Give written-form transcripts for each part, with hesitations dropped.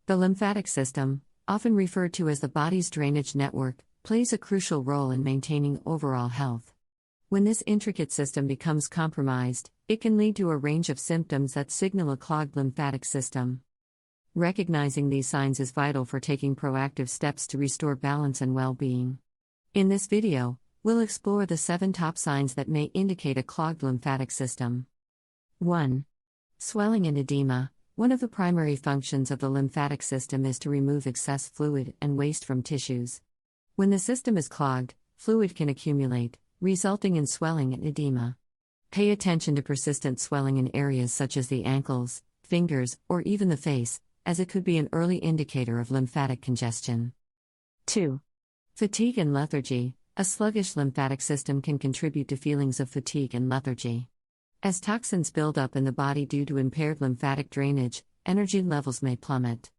The lymphatic system, often referred to as the body's drainage network, plays a crucial role in maintaining overall health. When this intricate system becomes compromised, it can lead to a range of symptoms that signal a clogged lymphatic system. Recognizing these signs is vital for taking proactive steps to restore balance and well-being. In this video, we'll explore the 7 top signs that may indicate a clogged lymphatic system. 1. Swelling and edema. One of the primary functions of the lymphatic system is to remove excess fluid and waste from tissues. When the system is clogged, fluid can accumulate, resulting in swelling and edema. Pay attention to persistent swelling in areas such as the ankles, fingers, or even the face, as it could be an early indicator of lymphatic congestion. 2. Fatigue and lethargy. A sluggish lymphatic system can contribute to feelings of fatigue and lethargy. As toxins build up in the body due to impaired lymphatic drainage, energy levels may plummet.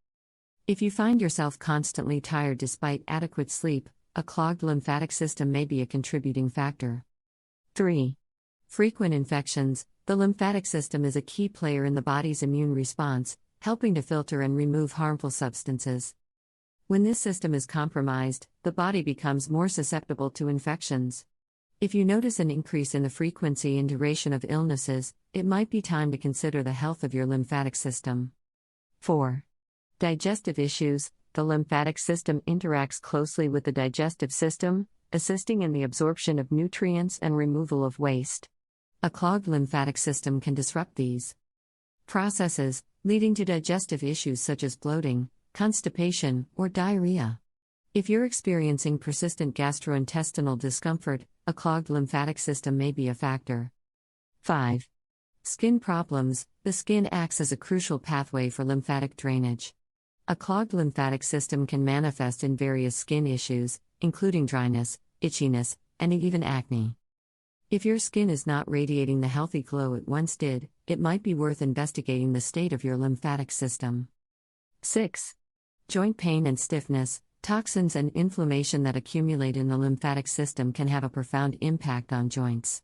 If you find yourself constantly tired despite adequate sleep, a clogged lymphatic system may be a contributing factor. 3. Frequent infections. The lymphatic system is a key player in the body's immune response, helping to filter and remove harmful substances. When this system is compromised, the body becomes more susceptible to infections. If you notice an increase in the frequency and duration of illnesses, it might be time to consider the health of your lymphatic system. 4. Digestive issues. The lymphatic system interacts closely with the digestive system, assisting in the absorption of nutrients and removal of waste. A clogged lymphatic system can disrupt these processes, leading to digestive issues such as bloating, constipation, or diarrhea. If you're experiencing persistent gastrointestinal discomfort, a clogged lymphatic system may be a factor. 5. Skin problems. The skin acts as a crucial pathway for lymphatic drainage. A clogged lymphatic system can manifest in various skin issues, including dryness, itchiness, and even acne. If your skin is not radiating the healthy glow it once did, it might be worth investigating the state of your lymphatic system. 6. Joint pain and stiffness. Toxins and inflammation that accumulate in the lymphatic system can have a profound impact on joints.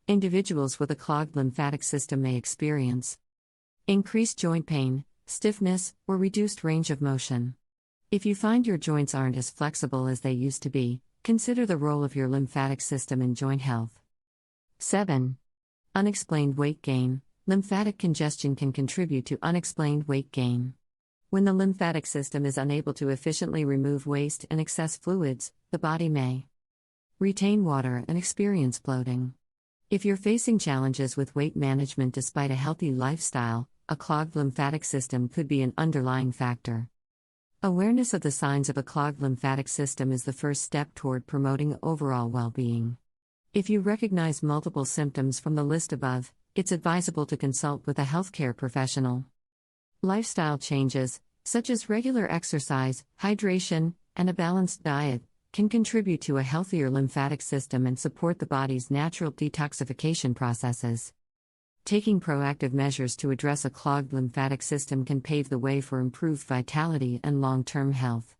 Individuals with a clogged lymphatic system may experience increased joint pain, stiffness, or reduced range of motion. If you find your joints aren't as flexible as they used to be, consider the role of your lymphatic system in joint health. 7. Unexplained weight gain. Lymphatic congestion can contribute to unexplained weight gain. When the lymphatic system is unable to efficiently remove waste and excess fluids, the body may retain water and experience bloating. If you're facing challenges with weight management despite a healthy lifestyle, a clogged lymphatic system could be an underlying factor. Awareness of the signs of a clogged lymphatic system is the first step toward promoting overall well-being. If you recognize multiple symptoms from the list above, it's advisable to consult with a healthcare professional. Lifestyle changes, such as regular exercise, hydration, and a balanced diet, can contribute to a healthier lymphatic system and support the body's natural detoxification processes. Taking proactive measures to address a clogged lymphatic system can pave the way for improved vitality and long-term health.